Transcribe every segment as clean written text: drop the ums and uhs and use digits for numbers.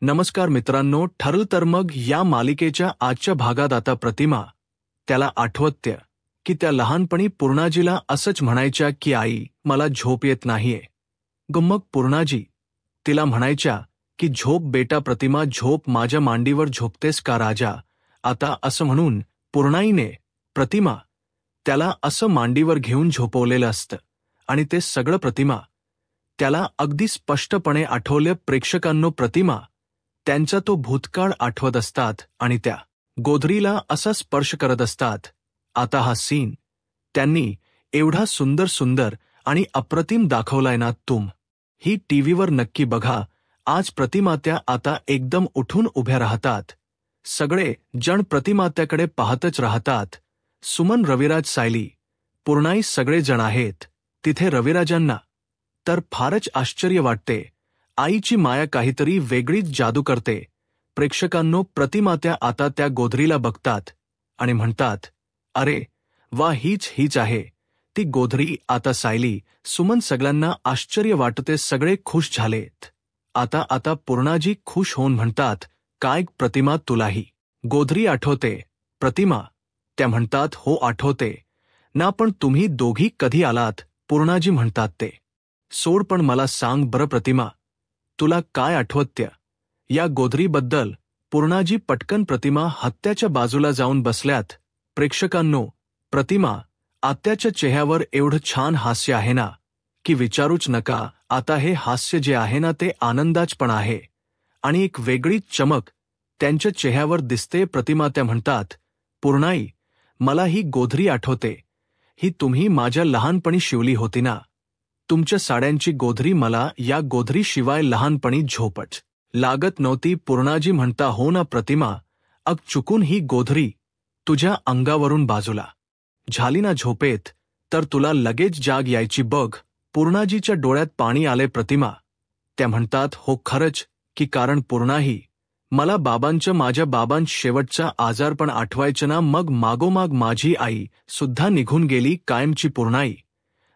नमस्कार मित्रांनो, ठरलं तर मग या मालिकेच्या आजच्या भागात आता प्रतिमा त्याला आठवत्य की त्या लहानपणी पूर्णाजीला असंच म्हणायच्या की आई मला झोप येत नाहीये. मग पूर्णाजी तिला म्हणायच्या की झोप बेटा प्रतिमा झोप माझ्या मांडीवर झोपतेस का राजा. आता असं म्हणून पूर्णाईने प्रतिमा त्याला असं मांडीवर घेऊन झोपवलेलं असतं आणि ते सगळं प्रतिमा त्याला अगदी स्पष्टपणे आठवलं. प्रेक्षकांनो, प्रतिमा त्यांचा तो भूतकाळ आठवत असतात आणि त्या गोधरीला असा स्पर्श करत असतात. आता हा सीन त्यांनी एवढा सुंदर आणि अप्रतिम दाखवलाय ना, ही टीव्हीवर नक्की बघा. आज प्रतिमात्या आता एकदम उठून उभ्या राहतात. सगळे जण प्रतिमात्याकडे पाहतच राहतात. सुमन, रविराज, सायली, पूर्णाई सगळे जण आहेत तिथे. रविराजांना तर फारच आश्चर्य वाटते. आईची माया काहीतरी वेगळीच जादू करते. प्रेक्षकांनो, प्रतिमात्या आता त्या गोधरीला बघतात आणि म्हणतात, अरे वा, हीच आहे ती गोधरी. आता सायली, सुमन सगळ्यांना आश्चर्य वाटते. सगळे खुश झालेत. आता पूर्णाजी खुश होऊन म्हणतात, काय प्रतिमा, तुलाही गोधरी आठवते. प्रतिमा त्या म्हणतात, हो आठवते ना, पण तुम्ही दोघी कधी आलात. पूर्णाजी म्हणतात, ते सोड, पण मला सांग बरं प्रतिमा, तुला काय आठवत्य या गोधरीबद्दल. पूर्णाजी पटकन प्रतिमा हत्याच्या बाजूला जाऊन बसल्यात. प्रेक्षकांनो, प्रतिमा आत्याच्या चेहऱ्यावर एवढं छान हास्य आहे ना की विचारूच नका. आता हे हास्य जे आहे ना ते आनंदाच पण आहे आणि एक वेगळीच चमक त्यांच्या चेहऱ्यावर दिसते. प्रतिमा त्या म्हणतात, पूर्णाई मला ही गोधरी आठवते. ही तुम्ही माझ्या लहानपणी शिवली होती ना. तुमच्या साड्यांची गोधरी. मला या गोधरीशिवाय लहानपणी झोपच लागत नव्हती. पूर्णाजी म्हणता, हो ना प्रतिमा, चुकून ही गोधरी तुझ्या अंगावरून बाजूला झाली ना झोपेत तर तुला लगेच जाग यायची बघ. पूर्णाजीच्या डोळ्यात पाणी आले. प्रतिमा त्या म्हणतात, हो खरंच की, कारण पूर्णाही मला माझ्या बाबांचं शेवटचा आजारपण आठवायचं ना. मग मागोमाग माझी आई सुद्धा निघून गेली कायमची. पूर्णाई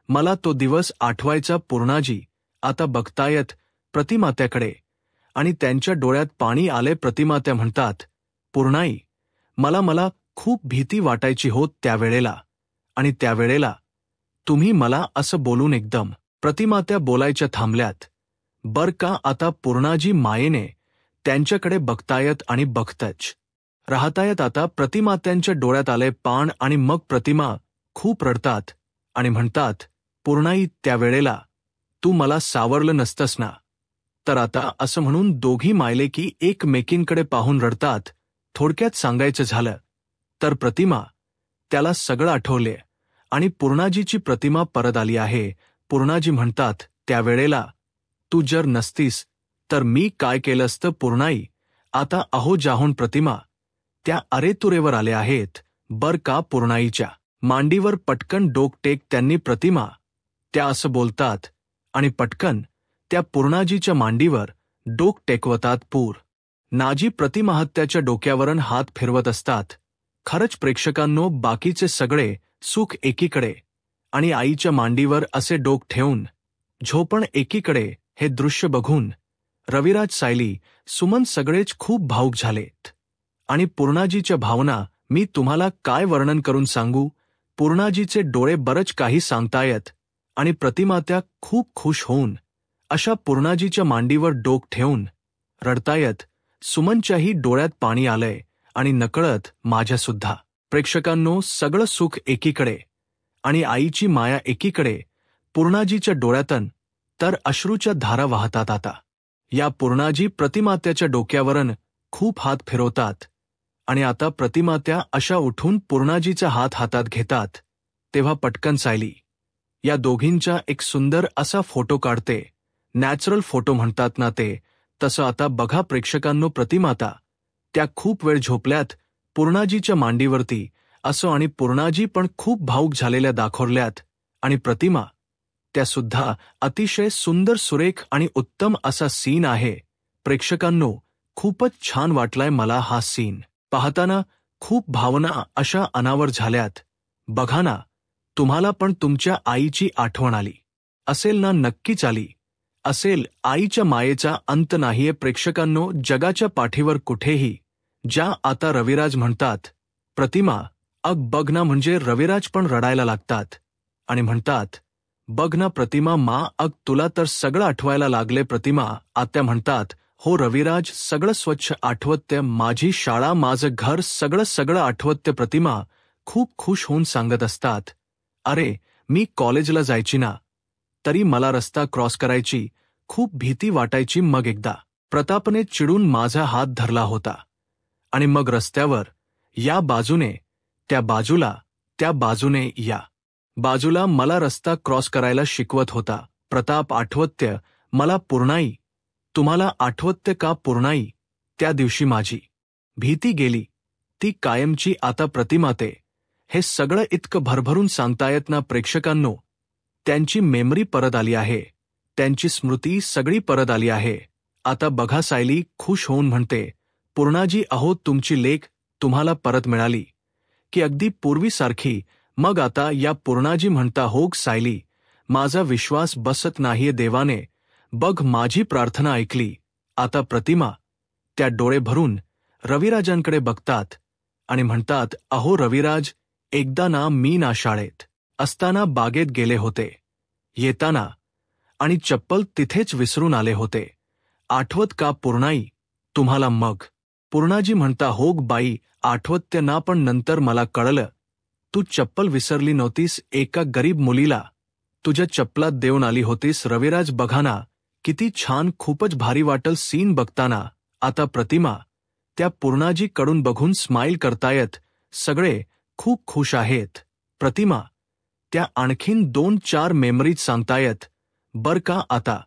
मला तो दिवस आठवायचा. पूर्णाजी आता बघतायत प्रतिमात्याकडे आणि त्यांच्या डोळ्यात पाणी आले. प्रतिमात्या म्हणतात, पूर्णाई मला खूप भीती वाटायची हो त्यावेळेला, आणि त्यावेळेला तुम्ही मला असं बोलून एकदम. प्रतिमात्या बोलायच्या थांबल्यात. बर का. आता पूर्णाजी मायेने त्यांच्याकडे बघतायत आणि बघतच राहतायत. आता प्रतिमात्यांच्या डोळ्यात आले पाण आणि मग प्रतिमा खूप रडतात आणि म्हणतात, पूर्णाई त्यावेळेला तू मला सावरलं नसतंस ना. तर आता असं म्हणून दोघी मायलेकी एकमेकींकडे पाहून रडतात. थोडक्यात सांगायचं झालं तर प्रतिमा त्याला सगळं आठवले आणि पूर्णाजीची प्रतिमा परत आली आहे. पूर्णाजी म्हणतात, त्यावेळेला तू जर नसतीस तर मी काय केलं असतं. पूर्णाई आता अहो जाहून प्रतिमा त्या अरेतुरेवर आल्या आहेत. बर का. पूर्णाईच्या मांडीवर पटकन डोक टेक त्यांनी. प्रतिमा त्या असं बोलतात आणि पटकन त्या पूर्णाजीच्या मांडीवर डोक टेकवतात. नाजी प्रतिमाहत्याच्या डोक्यावरून हात फिरवत असतात. खरंच प्रेक्षकांनो, बाकीचे सगळे सुख एकीकडे आणि आईच्या मांडीवर असे डोक ठेवून झोपण एकीकडे. हे दृश्य बघून रविराज, सायली, सुमन सगळेच खूप भावुक झालेत. आणि पूर्णाजीच्या भावना मी तुम्हाला काय वर्णन करून सांगू. पूर्णाजीचे डोळे बरंच काही सांगतायत आणि प्रतिमात्या खूप खुश होऊन अशा पूर्णाजीच्या मांडीवर डोक ठेवून रडतायत. सुमनच्याही डोळ्यात पाणी आलंय आणि नकळत माझ्यासुद्धा. प्रेक्षकांनो, सगळं सुख एकीकडे आणि आईची माया एकीकडे. पूर्णाजीच्या डोळ्यातून तर अश्रूच्या धारा वाहतात. आता या पूर्णाजी प्रतिमात्याच्या डोक्यावरून खूप हात फिरवतात आणि आता प्रतिमात्या अशा उठून पूर्णाजीचा हात हातात घेतात. तेव्हा पटकन सायली या दोघींचा एक सुंदर असा फोटो काढते. नॅचरल फोटो म्हणतात ना ते तसं. आता बघा प्रेक्षकांनो, प्रतिमाता त्या खूप वेळ झोपल्यात पूर्णाजीच्या मांडीवरती असं आणि पूर्णाजी पण खूप भावुक झालेल्या दाखवल्यात आणि प्रतिमा त्या सुद्धा. अतिशय सुंदर, सुरेख आणि उत्तम असा सीन आहे. प्रेक्षकांनो, खूपच छान वाटलाय मला हा सीन पाहताना. खूप भावना अशा अनावर झाल्यात. बघा ना, तुम्हाला पण तुमच्या आईची आठवण आली असेल ना. नक्कीच आली असेल आईच्या मायेचा अंत नाहीये प्रेक्षकांनो जगाच्या पाठीवर कुठेही. ज्या आता रविराज म्हणतात, प्रतिमा बघ ना म्हणजे रविराज पण रडायला लागतात आणि म्हणतात, बघ ना प्रतिमा मा तुला तर सगळं आठवायला लागले प्रतिमा. आत्या म्हणतात, हो रविराज सगळं स्वच्छ आठवते माझी शाळा माझं घर सगळं सगळं आठवते प्रतिमा खूप खुश होऊन सांगत असतात. अरे मी कॉलेजला जायची ना तरी मला रस्ता क्रॉस करायची खूप भीती वाटायची. मग एकदा प्रतापने चिडून माझा हात धरला होता आणि मग रस्त्यावर या बाजूने त्या बाजूने या बाजूला मला रस्ता क्रॉस करायला शिकवत होता. प्रताप आठवत्य मला पूर्णाई. तुम्हाला आठवत्य का पूर्णाई? त्या दिवशी माझी भीती गेली ती कायमची. आता प्रतिमाते हे सगळं इतकं भरभरून सांगतायत ना प्रेक्षकांनो. त्यांची मेमरी परत आली आहे, त्यांची स्मृती सगळी परत आली आहे. आता बघा सायली खुश होऊन म्हणते, पूर्णाजी अहो तुमची लेक तुम्हाला परत मिळाली की अगदी पूर्वीसारखी. मग आता या पूर्णाजी म्हणता, हो सायली माझा विश्वास बसत नाहीये देवाने, बघ माझी प्रार्थना ऐकली. आता प्रतिमा त्या डोळे भरून रविराजांकडे बघतात आणि म्हणतात, अहो रविराज एकदा ना मी ना शाळेत असताना बागेत गेले होते. येताना आणि चप्पल तिथेच विसरून आले होते. आठवत का पूर्णाई तुम्हाला? मग पूर्णाजी म्हणता, हो बाई आठवत्य ना पण नंतर मला कळलं तू चप्पल विसरली नव्हतीस, एका गरीब मुलीला तुझ्या चप्पलात देऊन आली होतीस. रविराज बघा ना किती छान, खूपच भारी वाटल सीन बघताना. आता प्रतिमा त्या पूर्णाजी कडून बघून स्माईल करतायत, सगळे खूप खुश आहेत. प्रतिमा त्या आणखीन 2-4 मेमरीज सांगतायत बर का. आता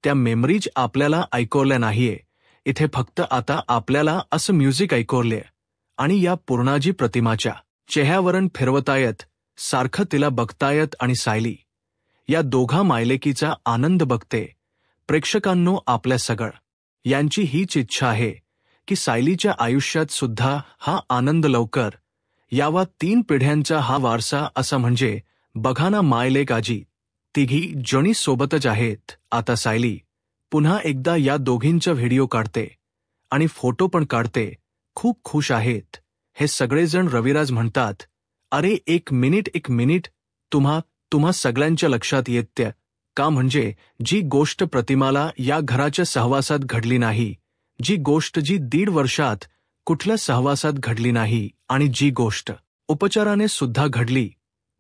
त्या मेमरीज आपल्याला ऐकवल्या नाहीये इथे, फक्त आता आपल्याला असं म्युझिक ऐकवले आणि या पूर्णाजी प्रतिमाच्या चेहऱ्यावरून फिरवतायत, सारखं तिला बघतायत आणि सायली या दोघा मायलेकीचा आनंद बघते. प्रेक्षकांनो आपल्या सगळं यांची हीच इच्छा आहे की सायलीच्या आयुष्यात सुद्धा हा आनंद लवकर यावा. 3 पिढ्यांचा हा वारसा असा म्हणजे बघा ना मायलेक आजी तिघी जणी सोबतच आहेत. आता सायली पुन्हा एकदा या दोघींचा व्हिडिओ काढते आणि फोटो पण काढते, खूप खुश आहेत हे सगळेजण. रविराज म्हणतात, अरे एक मिनिट तुम्हा सगळ्यांच्या लक्षात येते का? म्हणजे जी गोष्ट प्रतिमाला या घराच्या सहवासात घडली नाही, जी गोष्ट जी 1.5 वर्षात कुठल्या सहवासात घडली नाही आणि जी गोष्ट उपचाराने सुद्धा घडली,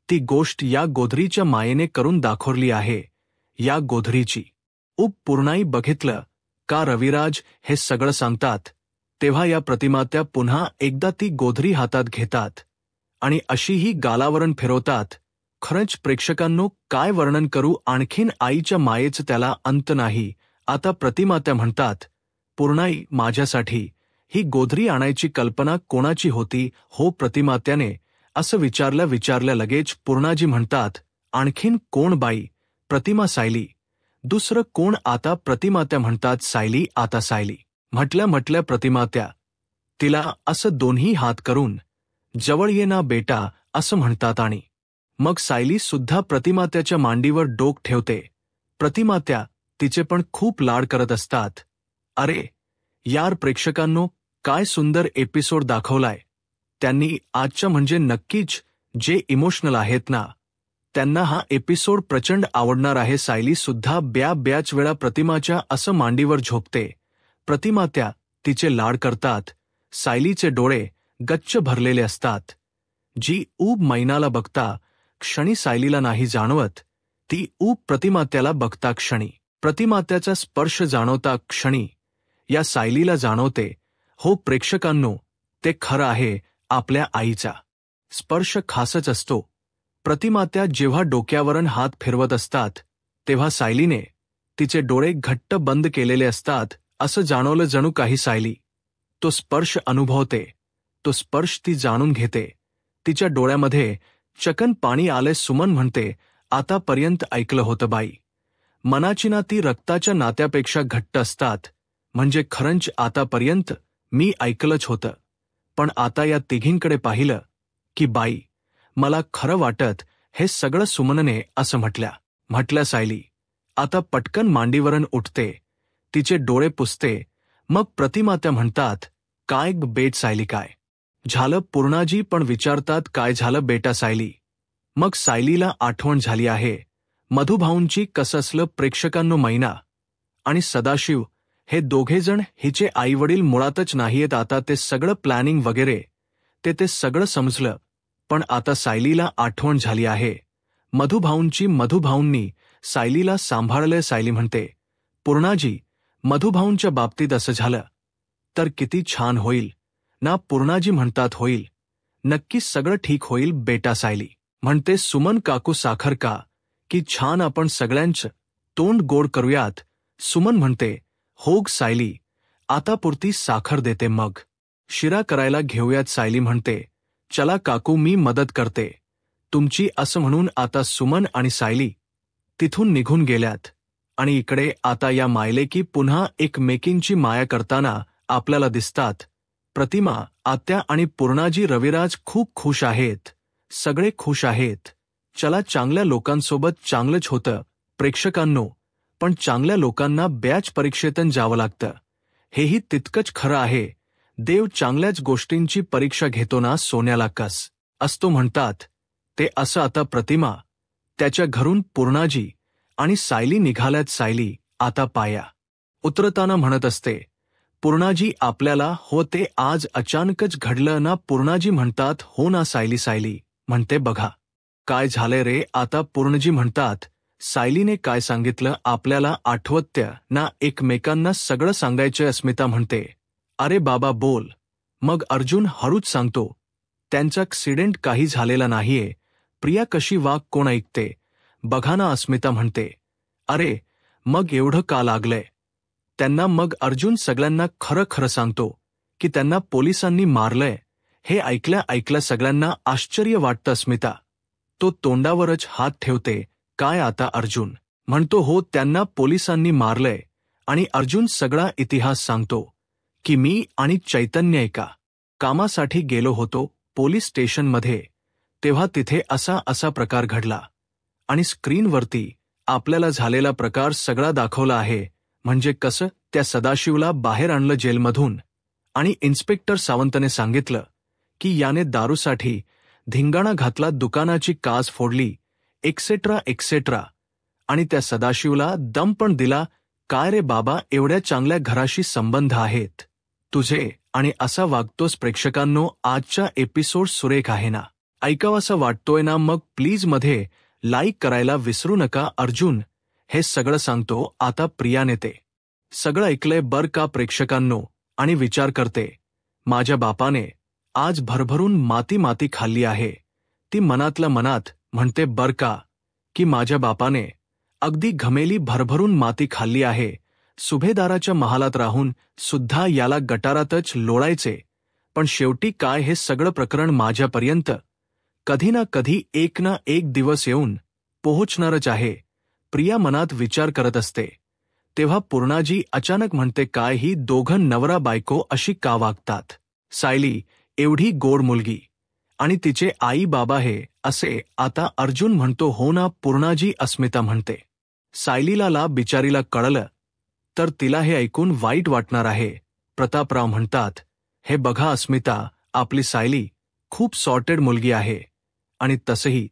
ती गोष्ट या गोधरीच्या मायेने करून दाखवली आहे. या गोधरीची पूर्णाई बघितलं का रविराज हे सगळं सांगतात तेव्हा या प्रतिमा त्या पुन्हा एकदा ती गोधरी हातात घेतात आणि अशीही गालावरण फिरवतात. खरंच प्रेक्षकांनो काय वर्णन करू आणखीन आईच्या मायेचं त्याला अंत नाही. आता प्रतिमा त्या म्हणतात, पूर्णाई माझ्यासाठी ही गोधरी आणायची कल्पना कोणाची होती हो? प्रतिमा त्याने असं विचारल्या लगेच पूर्णाजी म्हणतात, आणखीन कोण बाई? प्रतिमा सायली. दुसरं कोण? आता प्रतिमा त्या म्हणतात, सायली. आता सायली म्हटल्या प्रतिमा त्या तिला असं दोन्ही हात करून जवळ ये ना बेटा असं म्हणतात आणि मग सायली सुद्धा प्रतिमा त्याच्या मांडीवर डोक ठेवते. प्रतिमा त्या तिचे पण खूप लाड करत असतात. अरे यार प्रेक्षकांनो काय सुंदर एपिसोड दाखवलाय त्यांनी आजच्या. म्हणजे नक्कीच जे इमोशनल आहेत ना त्यांना हा एपिसोड प्रचंड आवडणार आहे. सायली सुद्धा बऱ्याच वेळा प्रतिमाच्या असं मांडीवर झोपते. प्रतिमा त्या तिचे लाड करतात. सायलीचे डोळे गच्च भरलेले असतात. जी ऊब मैनाला बघता क्षणी सायलीला नाही जाणवत, ती ऊब प्रतिमा त्याला बघता क्षणी, प्रतिमा त्याचा स्पर्श जाणवता क्षणी या सायलीला जाणवते. हो प्रेक्षकांनो ते खरं आहे, आपल्या आईचा स्पर्श खासच असतो. प्रतिमा त्या जेव्हा डोक्यावरून हात फिरवत असतात तेव्हा सायलीने तिचे डोळे घट्ट बंद केलेले असतात. असं जाणवलं जणू काही सायली तो स्पर्श अनुभवते, तो स्पर्श ती जाणून घेते. तिच्या डोळ्यामध्ये चकन पाणी आले. सुमन म्हणते, आतापर्यंत ऐकलं होतं बाई, मनाची नाती रक्ताच्या नात्यापेक्षा घट्ट असतात. म्हणजे खरंच आतापर्यंत मी ऐकलंच होतं, पण आता या तिघींकडे पाहिलं की बाई मला खरं वाटत हे सगळं. सुमनने असं म्हटल्या सायली आता पटकन मांडीवरून उठते, तिचे डोळे पुसते, मग प्रतिमा त्या म्हणतात, काय बेट सायली काय झालं पूर्णाजी पण विचारतात काय झालं बेटा सायली. मग सायलीला आठवण झाली आहे मधुभाऊंची कसं प्रेक्षकांनो मैना आणि सदाशिव हे दोघेजण हिचे आईवडील मुळातच नाहीयेत. आता ते सगळं प्लॅनिंग वगैरे ते सगळं समजलं, पण आता सायलीला आठवण झाली आहे मधुभाऊंची. मधुभाऊंनी सायलीला सांभाळलंय. सायली म्हणते, पूर्णाजी मधुभाऊंच्या बाबतीत असं झालं तर किती छान होईल ना. पूर्णाजी म्हणतात होईल, नक्की सगळं ठीक होईल बेटा. सायली म्हणते, सुमन काकू साखर का की छान, आपण सगळ्यांचं तोंड गोड करूयात. सुमन म्हणते, होग सायली, आता पुरती साखर देते, मग शिरा करायला घेऊयात. सायली म्हणते, चला काकू मी मदत करते तुमची. असं म्हणून आता सुमन आणि सायली तिथून निघून गेल्यात आणि इकडे आता या मायलेकी पुन्हा एकमेकींची माया करताना आपल्याला दिसतात. प्रतिमा, आत्या आणि पूर्णाजी रविराज खूप खुश आहेत, सगळे खुश आहेत. चला, चांगल्या लोकांसोबत चांगलंच होतं प्रेक्षकांनो, पण चांगल्या लोकांना बॅच परीक्षेतून जावं लागतं, हेही तितकंच खरं आहे. देव चांगल्याच गोष्टींची परीक्षा घेतो ना, सोन्याला कस असतो म्हणतात ते असं. आता प्रतिमा त्याच्या घरून पूर्णाजी आणि सायली निघाल्यात. सायली आता पाया उतरताना म्हणत असते, पूर्णाजी आपल्याला हो ते आज अचानकच घडलं ना. पूर्णाजी म्हणतात, हो ना सायली. सायली म्हणते, बघा काय झालंय रे. आता पूर्णजी म्हणतात, सायलीने काय सांगितलं आपल्याला आठवत्य ना, एकमेकांना सगळं सांगायचंय. अस्मिता म्हणते, अरे बाबा बोल. मग अर्जुन हळूच सांगतो, त्यांचा ॲक्सिडेंट काही झालेला नाहीये. प्रिया कशी वाघ कोण ऐकते बघा ना. अस्मिता म्हणते, अरे मग एवढं का लागलंय त्यांना. मग अर्जुन सगळ्यांना खरं खरं सांगतो की त्यांना पोलिसांनी मारलंय. हे ऐकल्या सगळ्यांना आश्चर्य वाटतं. अस्मिता तो तोंडावरच हात ठेवते. काय आता. अर्जुन म्हणतो, हो त्यांना पोलिसांनी मारलंय. आणि अर्जुन सगळा इतिहास सांगतो की मी आणि चैतन्य एका कामासाठी गेलो होतो पोलीस स्टेशनमध्ये, तेव्हा तिथे असा प्रकार घडला आणि स्क्रीनवरती आपल्याला झालेला प्रकार सगळा दाखवला आहे. म्हणजे कसं, त्या सदाशिवला बाहेर आणलं जेलमधून आणि इन्स्पेक्टर सावंतने सांगितलं की याने दारूसाठी धिंगाणा घातला, दुकानाची काच फोडली, एक्सेट्रा एक्सेट्रा. आणि त्या सदाशिवला दम पण दिला. काय रे बाबा, एवढ्या चांगल्या घराशी संबंध आहेत तुझे आणि असा वागतोस. प्रेक्षकांनो, आजचा एपिसोड सुरेख आहे ना, ऐकावासा वाटतोय ना. मग प्लीज मध्ये लाईक करायला विसरू नका. अर्जुन हे सगळं सांगतो. आता प्रियाने ते सगळं ऐकलंय बर का प्रेक्षकांनो, आणि विचार करते, माझ्या बापाने आज भरभरून माती खाल्ली आहे. ती मनातल्या मनात म्हणते बर का की माझ्या बापाने अगदी घमेली भरभरून माती खाल्ली आहे. सुभेदाराच्या महालात राहून सुद्धा याला गटारातच लोळायचे. पण शेवटी काय, हे सगळं प्रकरण माझ्यापर्यंत कधी ना कधी एक ना एक दिवस येऊन पोहोचणारच आहे. प्रिया मनात विचार करत असते. तेव्हा पूर्णाजी अचानक म्हणते, काय ही दोघं नवरा बायको अशी का वागतात. सायली एवढी गोड मुलगी आणि तिचे आई बाबा हे असे. आता अर्जुन म्हणतो, हो ना पूर्णाजी. अस्मिता म्हणते, सायलीला बिचारीला कळलं तर तिला हे ऐकून वाईट वाटणार आहे. प्रतापराव म्हणतात, हे बघा अस्मिता, आपली सायली खूप सॉर्टेड मुलगी आहे आणि तसंही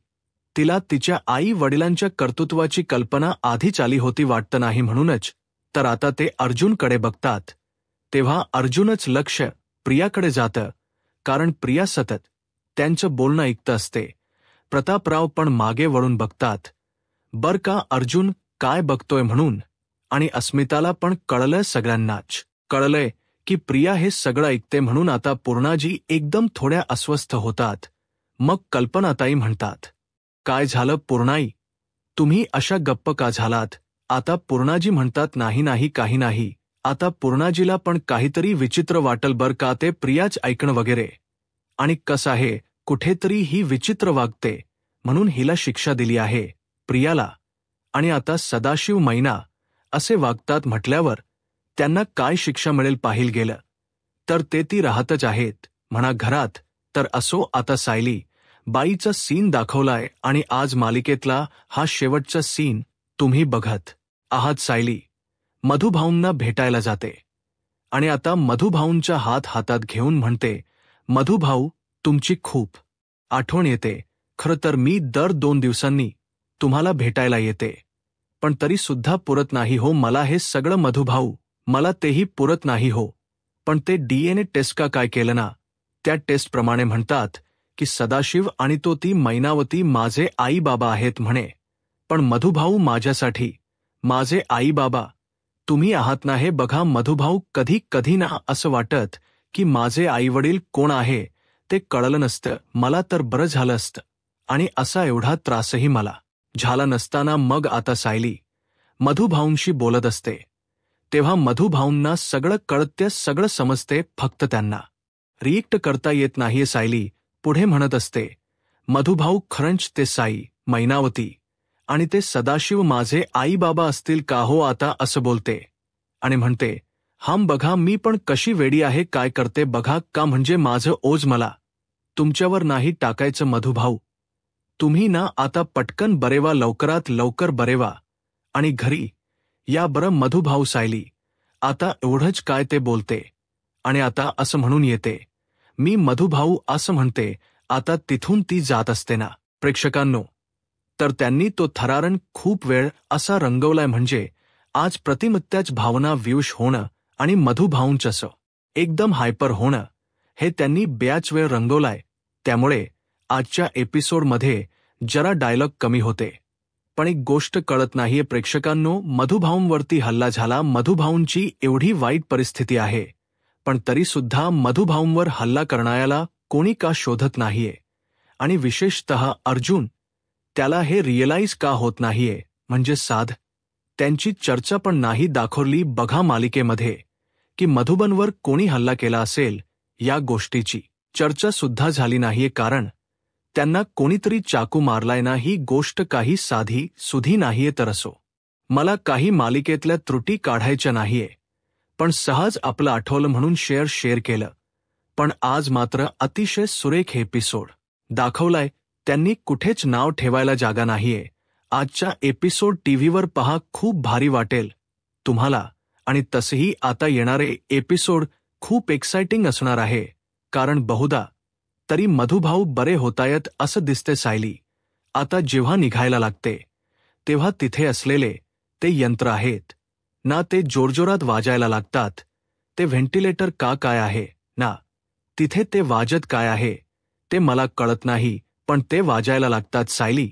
तिला तिच्या आई वडिलांच्या कर्तृत्वाची कल्पना आधीच आली होती वाटतं नाही. म्हणूनच तर आता ते अर्जुनकडे बघतात. तेव्हा अर्जुनच लक्ष प्रियाकडे जातं, कारण प्रिया सतत त्यांचं बोलणं ऐकत असते. प्रतापराव पण मागे वळून बघतात. बर का अर्जुन काय बघतोय म्हणून. आणि अस्मिताला पण कळलं, सगळ्यांनाच कळलंय की प्रिया हे सगळं ऐकते म्हणून. आता पूर्णाजी एकदम थोड्या अस्वस्थ होतात. मग कल्पनाताई म्हणतात, काय झालं पूर्णाई, तुम्ही अशा गप्प का झालात. आता पूर्णाजी म्हणतात, नाही काही नाही. आता पूर्णाजीला पण काहीतरी विचित्र वाटल बर का, ते प्रियाच ऐकणं वगैरे. आणि कसं आहे, कुठेतरी ही विचित्र वागते म्हणून हिला शिक्षा दिली आहे प्रियाला. आणि आता सदाशिव मैना असे वागतात म्हटल्यावर त्यांना काय शिक्षा मिळेल पाहिल गेलं तर ते ती राहतच आहेत म्हणा घरात. तर असो, आता सायली बाईचा सीन दाखवलाय आणि आज मालिकेतला हा शेवटचा सीन तुम्ही बघत आहात सायली? मधुभाऊंना भेटायला जाते आणि आता मधुभाऊंच्या हातात घेऊन म्हणते, मधुभाऊ, तुमची खूप आठवण येते. खरं तर मी दर 2 दिवसांनी तुम्हाला भेटायला येते, पण तरी सुद्धा पुरत नाही हो मला हे सगळं मधुभाऊ, मला तेही पुरत नाही हो. पण ते DNA टेस्ट का काय केलं ना, त्या टेस्टप्रमाणे म्हणतात की सदाशिव आणि ती मैनावती माझे आई बाबा आहेत म्हणे. पण मधुभाऊ माझ्यासाठी माझे आई बाबा तुम्ही आहात ना. हे बघा मधुभाऊ, कधी कधी ना असं वाटत की माझे आईवडील कोण आहे ते कळलं नसतं मला तर बरं झालं असतं, आणि असा एवढा त्रासही मला झाला नसताना. मग आता सायली मधुभाऊंशी बोलत असते तेव्हा मधुभाऊंना सगळं कळतं, सगळं समजते, फक्त त्यांना रिएक्ट करता येत नाहीये. सायली पुढे म्हणत असते, मधुभाऊ, खरंच ते साई, मैनावती आणि ते सदाशिव माझे आई बाबा असतील का हो? आता असं बोलते आणि म्हणते, हम बघा मी पण कशी वेडी आहे, काय करते बघा. का म्हणजे माझं ओझ मला तुमच्यावर नाही टाकायचं मधुभाऊ. तुम्ही ना आता पटकन बरेवा, लवकरात लवकर बरेवा आणि घरी या बरं. मधुभाऊ, सायली आता एवढंच काय ते बोलते आणि आता असं म्हणून येते, मी मधुभाऊ असं म्हणते. आता तिथून ती जात असते ना प्रेक्षकांनो, तर त्यांनी तो थरारण खूप वेळ असा रंगवलाय, म्हणजे आज प्रतिमत्याच भावना विवश होणं आणि मधुभाऊंचं एकदम हायपर होणं हे त्यांनी बऱ्याच वेळ रंगवलाय. त्यामुळे आजच्या एपिसोडमध्ये जरा डायलॉग कमी होते. पण एक गोष्ट कळत नाहीये प्रेक्षकांनो, मधुभाऊंवरती हल्ला झाला, मधुभाऊंची एवढी वाईट परिस्थिती आहे, पण तरी सुद्धा मधुभाऊंवर हल्ला करणाऱ्याला कोणी का शोधत नाहीये, आणि विशेषतः अर्जुन, त्याला हे रिअलाइज का होत नाहीये, म्हणजे त्यांची चर्चा पण नाही दाखवली बघा मालिकेमध्ये की मधुबनवर कोणी हल्ला केला असेल. या गोष्टीची चर्चा सुद्धा झाली नाहीये, कारण त्यांना कोणीतरी चाकू मारलाय ना. ही गोष्ट काही साधी सुधी नाहीये. तर असो, मला काही मालिकेतल्या त्रुटी काढायच्या नाहीये, पण सहज आपलं आठवलं म्हणून शेअर केलं. पण आज मात्र अतिशय सुरेख एपिसोड दाखवलाय. त्यांनी कुठेच नाव ठेवायला जागा नाहीये. आजच्या एपिसोड टीव्हीवर पहा, खूप भारी वाटेल तुम्हाला. आणि तसंही आता येणारे एपिसोड खूप एक्साइटिंग असणार आहे, कारण बहुधा तरी मधुभाऊ बरे होतायत असं दिसते. सायली आता जेव्हा निघायला लागते तेव्हा तिथे असलेले ते यंत्र आहेत ना, ते जोरजोरात वाजायला लागतात. ते व्हेंटिलेटर का काय आहे ना, तिथे ते वाजत काय आहे ते मला कळत नाही, पण ते वाजायला लागतात. सायली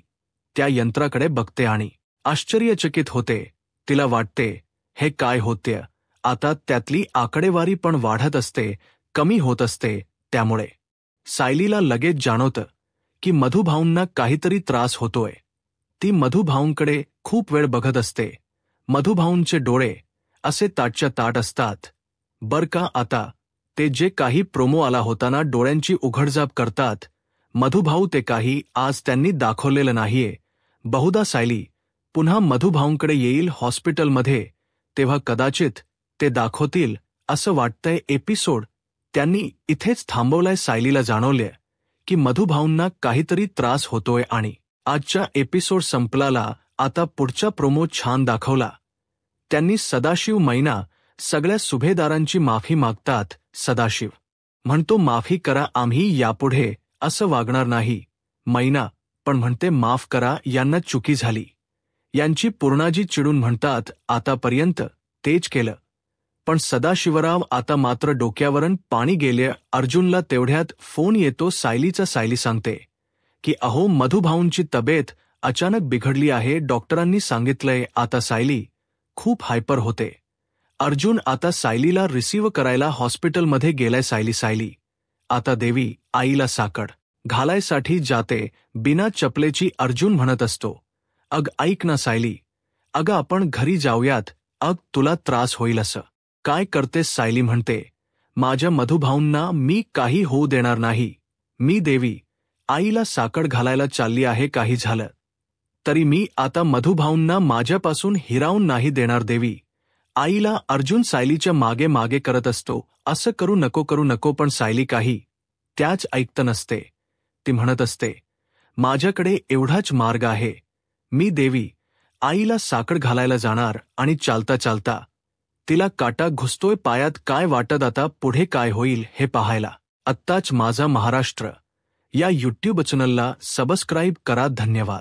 त्या यंत्राकडे बघते आणि आश्चर्यचकित होते. तिला वाटते, हे काय होते आता? त्यातली आकडेवारी पण वाढत असते, कमी होत असते. त्यामुळे सायलीला लगेच जाणवतं की मधुभाऊंना काहीतरी त्रास होतोय. ती मधुभाऊंकडे खूप वेळ बघत असते. मधुभाऊंचे डोळे असे ताटच्या ताट असतात बर का. आता ते जे काही प्रोमो आला होता ना, डोळ्यांची उघडझाप करतात मधुभाऊ, ते काही आज त्यांनी दाखवलेलं नाहीये. बहुधा सायली पुन्हा मधुभाऊंकडे येईल हॉस्पिटलमध्ये, तेव्हा कदाचित ते दाखवतील असं वाटतंय. एपिसोड त्यांनी इथेच थांबवलाय. सायलीला जाणवलंय की मधुभाऊंना काहीतरी त्रास होतोय आणि आजचा एपिसोड संपलाला. आता पुढचा प्रोमो छान दाखवला. त्यांनी सदाशिव मैना सगळ्या सुभेदारांची माफी मागतात. सदाशिव म्हणतो, माफी करा, आम्ही यापुढे असं वागणार नाही. मैना पण म्हणते, माफ करा, यांना चुकी झाली. यांची पूर्णाजी चिडून म्हणतात, आतापर्यंत तेच केलं, पण सदाशिवराव आता मात्र डोक्यावरून पाणी गेले. अर्जुनला तेवढ्यात फोन येतो सायलीचा. सायली सांगते की अहो, मधुभाऊंची तब्येत अचानक बिघडली आहे, डॉक्टरांनी सांगितलंय. आता सायली खूप हायपर होते. अर्जुन आता सायलीला रिसीव्ह करायला हॉस्पिटलमध्ये गेलाय. सायली आता देवी आईला साकड घालायसाठी जाते बिना चपलेची. अर्जुन म्हणत असतो, अग ऐक ना सायली, अगं आपण घरी जाऊयात, अग तुला त्रास होईल. असं काय करतेस? सायली म्हणते, माझ्या मधुभाऊंना मी काही होऊ देणार नाही. मी देवी आईला साकड घालायला चालली आहे. काही झालं तरी मी आता मधुभाऊंना माझ्यापासून हिरावून नाही देणार देवी आईला. अर्जुन सायलीच्या मागे मागे करत असतो, असं करू नको, पण सायली काही त्याच ऐकत नसते. ती म्हणत असते, माझ्याकडे एवढाच मार्ग आहे. मी देवी आईला साखर घालायला जाणार आणि चालता चालता तिला काटा घुसतोय पायात, काय वाटत आता पुढे काय होईल हे पाहायला. आत्ताच माझा महाराष्ट्र या यूट्यूब चॅनलला सबस्क्राईब करा. धन्यवाद.